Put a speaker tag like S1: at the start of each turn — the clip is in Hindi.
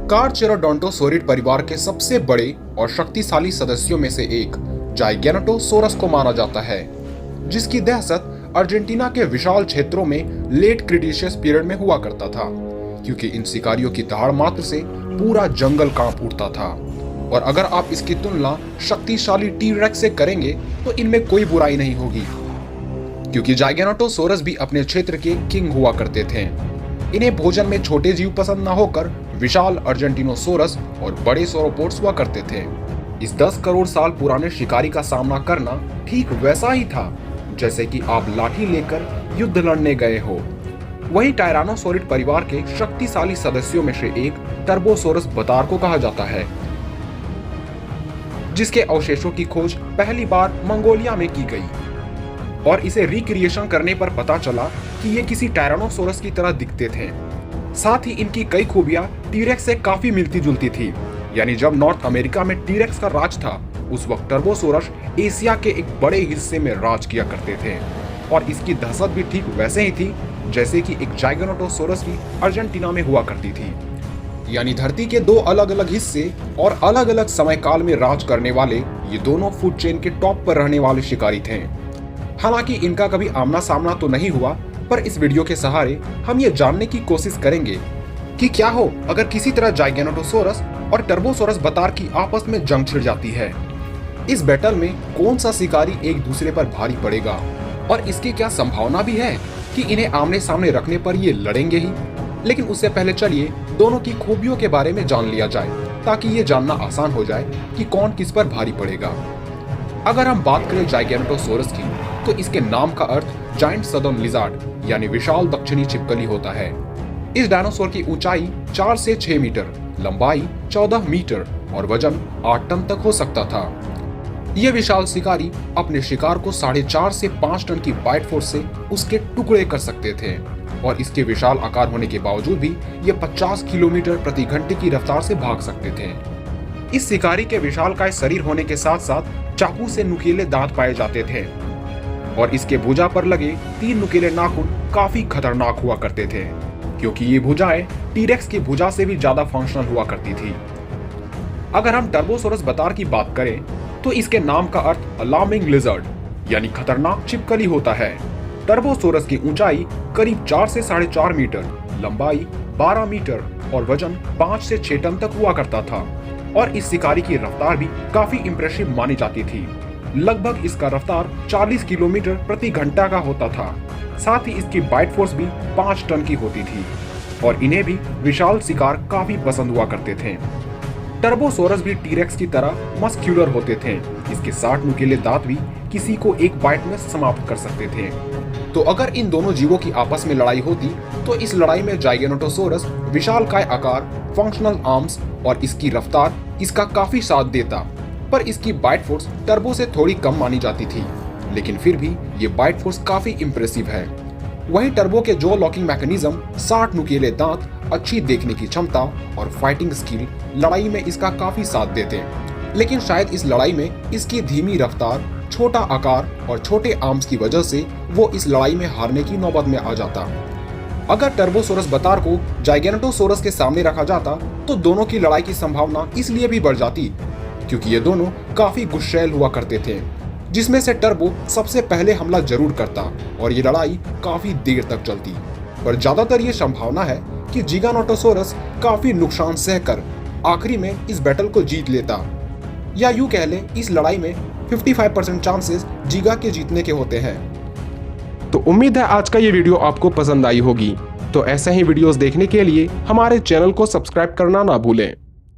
S1: कारचेरोडोंटोसौरिड परिवार के सबसे बड़े और शक्तिशाली सदस्यों में से एक जाइगैनोटोसोरस को माना जाता है, जिसकी दहशत अर्जेंटीना के विशाल क्षेत्रों में लेट क्रिटेशियस पीरियड में हुआ करता था, क्योंकि इन शिकारियों की दहाड़ मात्र से पूरा जंगल कांप उठता था। और अगर आप इसकी तुलना शक्तिशाली टी-रेक्स से करेंगे तो इनमें कोई बुराई नहीं होगी, क्योंकि जाइगैनोटोसोरस भी अपने क्षेत्र के किंग हुआ करते थे। इन्हें भोजन में छोटे जीव पसंद न होकर विशाल अर्जेंटिनोसोरस और बड़े सोरोपोड्स हुआ करते थे। इस 10 करोड़ साल पुराने शिकारी का सामना करना ठीक वैसा ही था जैसे कि आप लाठी लेकर युद्ध लड़ने गए हो। वहीं टायरानोसौरिड परिवार के शक्तिशाली सदस्यों में से एक टर्बोसोरस बतार को कहा जाता है, जिसके अवशेषों की खोज पहली बार मंगोलिया में की गई और इसे रिक्रिएशन करने पर पता चला कि ये किसी टायरानोसोरस की तरह दिखते थे। साथ ही इनकी कई खूबियां टी-रेक्स से काफी मिलती जुलती थी। यानी जब नॉर्थ अमेरिका में टी-रेक्स का राज था, उस वक्त टर्बोसोरस एशिया के एक बड़े हिस्से में राज किया करते थे और इसकी दहशत भी ठीक वैसे ही थी जैसे कि एक जाइगैनोटोसोरस की अर्जेंटीना में हुआ करती थी। यानी धरती के दो अलग अलग हिस्से और अलग अलग समय काल में राज करने वाले ये दोनों फूड चेन के टॉप पर रहने वाले शिकारी थे। हालांकि इनका कभी आमना सामना तो नहीं हुआ, पर इस वीडियो के सहारे हम ये जानने की कोशिश करेंगे कि क्या हो अगर किसी तरह जाइगैनोटोसोरस और टर्बोसोरस बतार की आपस में जंग छिड़ जाती है। इस बैटल में कौन सा शिकारी एक दूसरे पर भारी पड़ेगा और इसकी क्या संभावना भी है कि इन्हें आमने सामने रखने पर ये लड़ेंगे ही। लेकिन उससे पहले चलिए दोनों की खूबियों के बारे में जान लिया जाए, ताकि ये जानना आसान हो जाए कि कौन किस पर भारी पड़ेगा। अगर हम बात करें जाइगैनोटोसोरस की, तो इसके नाम का अर्थ जायंट सदर्न लिजार्ड यानी विशाल दक्षिणी छिपकली होता है। इस डायनासोर की ऊंचाई 4 से 6 मीटर, लंबाई 14 मीटर और वजन 8 टन तक हो सकता था। यह विशाल शिकारी अपने शिकार को 4.5 से 5 टन की बाइट फोर्स से उसके टुकड़े कर सकते थे और इसके विशाल आकार होने के बावजूद भी ये 50 किलोमीटर प्रति घंटे की रफ्तार से भाग सकते थे। इस शिकारी के विशालकाय शरीर होने के साथ साथ चाकू से नुकीले दांत पाए जाते थे और इसके भुजा पर लगे 3 नुकीले नाखून काफी खतरनाक हुआ करते थे, क्योंकि ये भुजाएं टी-रेक्स की भुजा से भी ज्यादा फंक्शनल हुआ करती थी। अगर हम टर्बोसोरस बतार की बात करें तो इसके नाम का अर्थ अलार्मिंग लिजर्ड यानी खतरनाक छिपकली होता है। टर्बोसोरस की ऊंचाई करीब 4 से 4.5 मीटर, लंबाई 12 मीटर और वजन 5 से 6 टन तक हुआ करता था और इस शिकारी की रफ्तार भी काफी इंप्रेसिव मानी जाती थी। लगभग इसका रफ्तार 40 किलोमीटर प्रति घंटा का होता था। साथ ही इसकी बाइट फोर्स भी 5 टन की होती थी और इन्हें भी विशाल शिकार काफी पसंद हुआ करते थे। टर्बोसोरस भी टी-रेक्स की तरह मस्क्यूलर होते थे। इसके 60 नुकीले दांत भी किसी को एक बाइट में समाप्त कर सकते थे। तो अगर इन दोनों जीवों की आपस में लड़ाई होती तो इस लड़ाई में जाइगैनोटोसोरस विशालकाय आकार, फंक्शनल आर्म्स और इसकी रफ्तार इसका काफी साथ देता, पर इसकी बाइट फोर्स टर्बो से थोड़ी कम मानी जाती थी, लेकिन फिर भी ये बाइट फोर्स काफी इंप्रेसिव है। वहीं टर्बो के जो लॉकिंग मैकेनिज्म, 60 नुकीले दांत, अच्छी देखने की क्षमता और फाइटिंग स्किल लड़ाई में इसका काफी साथ देते, लेकिन शायद इस लड़ाई में इसकी धीमी रफ्तार, छोटा आकार और छोटे आर्म्स की वजह से वो इस लड़ाई में हारने की नौबत में आ जाता। अगर टर्बोसोरस बतार को जाइगैनोटोसोरस के सामने रखा जाता तो दोनों की लड़ाई की संभावना इसलिए भी बढ़ जाती क्योंकि ये दोनों काफी गुस्सैल हुआ करते थे, जिसमें से टर्बो सबसे पहले हमला जरूर करता और ये लड़ाई काफी देर तक चलती। पर ज्यादातर ये संभावना है कि जिगानोटोसोरस काफी नुकसान सहकर आखिरी में इस बैटल को जीत लेता, या यूं कह ले इस लड़ाई में 55% चांसेस जिगा के जीतने के होते हैं। तो उम्मीद है आज का ये वीडियो आपको पसंद आई होगी। तो ऐसे ही वीडियोस देखने के लिए हमारे चैनल को सब्सक्राइब करना ना भूलें।